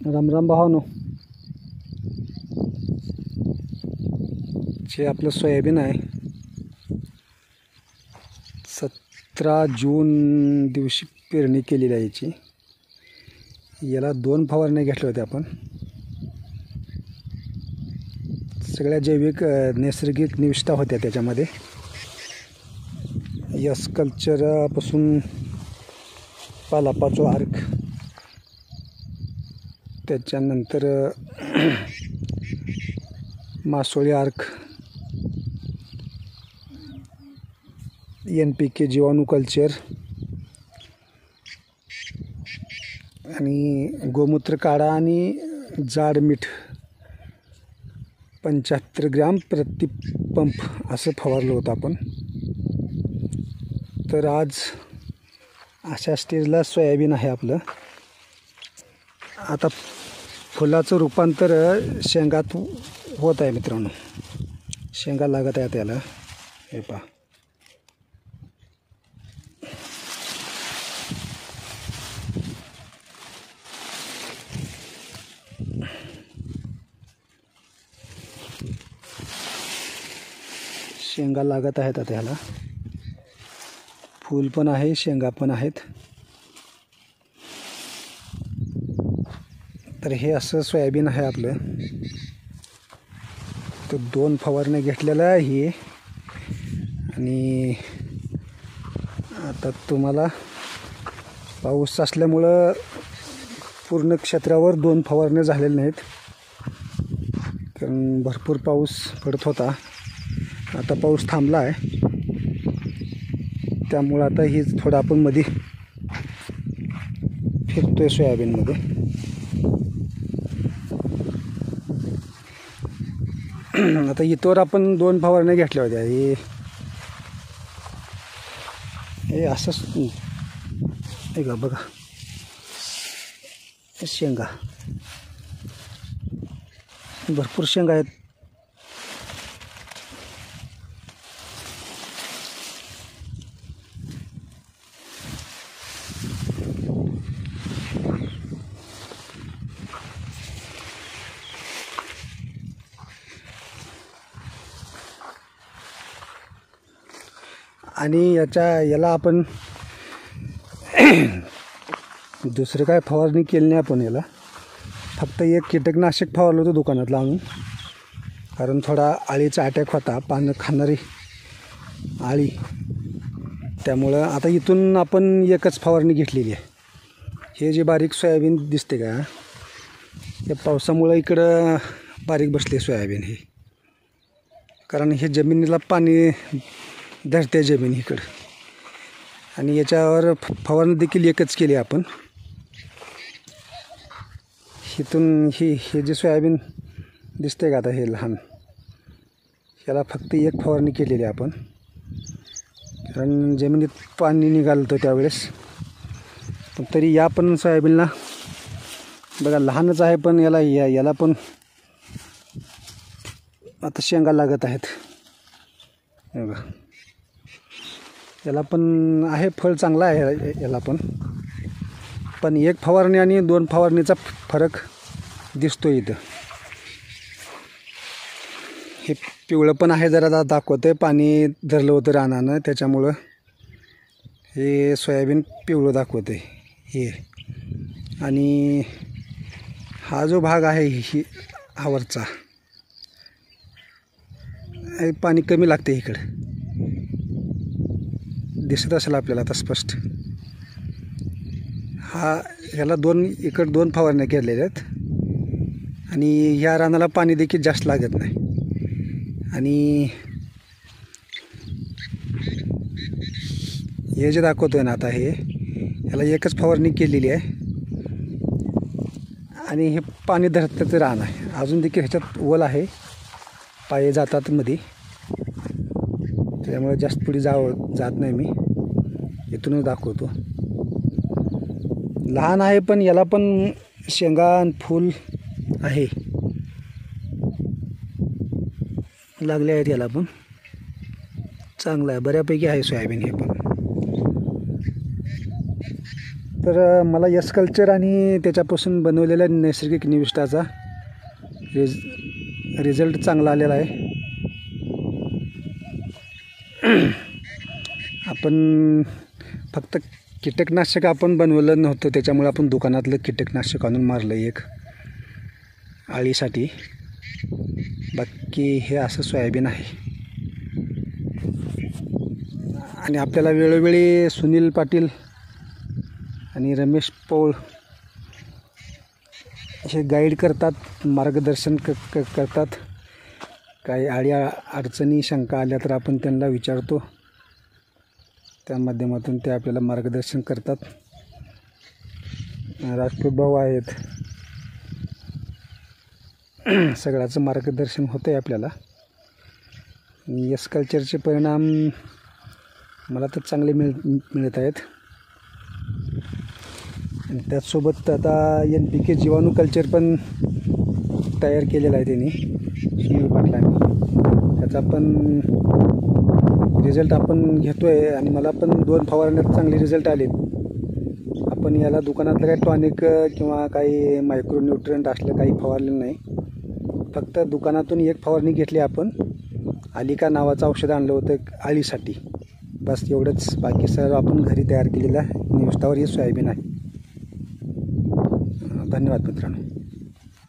राम राम भावानो. जे आपलं सोयाबीन आहे 17 जून दिवशी पेरणी केलेली आहे याची. याला 2 फवारण्या घेतल्या होत्या आपण. सगळ्या जैविक नैसर्गिक निविष्ठा होत्या त्याच्यामध्ये. यस कल्चरपासून पालापाचो आर्क, त्याच्यानंतर मासोळी आर्क, NPK जीवाणू कल्चर आणि गोमूत्र काढा आणि जाड मीठ 75 ग्रॅम प्रति पंप असं फवारलं होतं आपण. तर आज अशा स्टेजला सोयाबीन आहे आपलं. आता फुलाचं रूपांतर शेंगात होत आहे मित्रांनो. शेंगा लागत आहे त्याला. हे पहा, शेंगा लागत आहेत आता ह्याला. फूल पण आहे, शेंगा पण आहेत. तर हे असं सोयाबीन आहे आपलं. तर 2 फवारण्या घेतलेल्या आहे. आणि आता तुम्हाला पाऊस असल्यामुळं पूर्ण क्षेत्रावर 2 फवारण्या झालेल्या नाहीत, कारण भरपूर पाऊस पडत होता. आता पाऊस थांबला आहे, त्यामुळं आता ही थोडं आपण मध्ये फिरतोय सोयाबीनमध्ये. आता इथवर आपण 2 फवारण्या घेतल्या होत्या. हे असंच हे का बघा, शेंगा भरपूर शेंगा आहेत. आणि याला आपण दुसरं काय फवारणी केली नाही आपण. याला फक्त एक कीटकनाशक फवारलं होतं दुकानातलं आणून, कारण थोडा अळीचा अटॅक होता, पानं खाणारी अळी. त्यामुळं आता इथून आपण एकच फवारणी घेतलेली आहे. हे जे बारीक सोयाबीन दिसते का, या पावसामुळं इकडं बारीक बसले सोयाबीन हे, कारण हे जमिनीला पाणी धरते जमीन इकडं. आणि याच्यावर फवारणी देखील एकच केली आपण. इथून हे जे सोयाबीन दिसते का आता हे लहान, याला फक्त एक फवारणी केलेली आहे आपण, कारण जमिनीत पाणी निघालं होतं त्यावेळेस. पण तरी या पण सोयाबीनला बघा लहानच आहे, पण याला पण आता शेंगा लागत आहेत. बघा याला पण आहे, फळ चांगला आहे याला पण 1 फवारणी आणि 2 फवारणीचा फरक दिसतो इथं. हे पिवळं पण आहे, जरा दाखवतं आहे. पाणी धरलं होतं रानानं, त्याच्यामुळं हे सोयाबीन पिवळं दाखवतं आहे हे. आणि हा जो भाग आहे ही हा वरचा, पाणी कमी लागते इकडं, दिसत असेल आपल्याला आता स्पष्ट. ह्याला 2 फवारण्या केलेल्या आहेत. आणि ह्या रानाला पाणी देखील जास्त लागत नाही. आणि हे जे दाखवतोय ना आता, ह्याला एकच फवारणी केलेली आहे. आणि हे पाणी धरतं रान आहे. अजून देखील ह्याच्यात ओल आहे, पाय जातात मध्ये, त्यामुळे जास्त पुढे जात नाही मी. इथूनच दाखवतो. लहान आहे पण याला पण शेंगा आणि फूल आहे, लागले आहेत याला पण. चांगलं आहे, बऱ्यापैकी आहे सोयाबीन हे पण. तर मला यस कल्चर आणि त्याच्यापासून बनवलेल्या नैसर्गिक निविष्ठाचा रिझल्ट चांगला आलेला आहे. आपण फक्त कीटकनाशक आपण बनवलं नव्हतं, त्याच्यामुळे आपण दुकानातलं कीटकनाशक आणून मारलं एक अळीसाठी. बाकी हे असं सोयाबीन आहे. आणि आपल्याला वेळोवेळी सुनील पाटील आणि रमेश पौळ हे गाईड करतात, मार्गदर्शन करतात. काही अडचणी शंका आल्या तर आपण त्यांना विचारतो, त्या माध्यमातून ते आपल्याला मार्गदर्शन करतात. राजपूत भाऊ आहेत, सगळ्याचं मार्गदर्शन होतं आहे आपल्याला. यस कल्चरचे परिणाम मला तर चांगले मिळत आहेत. आणि त्याचसोबत आता NPK जीवाणू कल्चर पण तयार केलेलं आहे त्यांनी, सुनील पाटलांनी. त्याचा पण रिझल्ट आपण घेतो आहे आणि मला पण 2 फवारण्यात चांगले रिझल्ट आले. आपण याला दुकानातलं काही टॉनिक किंवा काही मायक्रोन्यूट्रिएंट असलं काही फवारलेलं नाही. फक्त दुकानातून एक फवारणी घेतली आपण, आलिका नावाचं औषध आणलं होतं अळीसाठी, बस एवढंच. बाकी सर्व आपण घरी तयार केलेल्या निविष्ठावर हे सोयाबीन आहे. धन्यवाद मित्रांनो.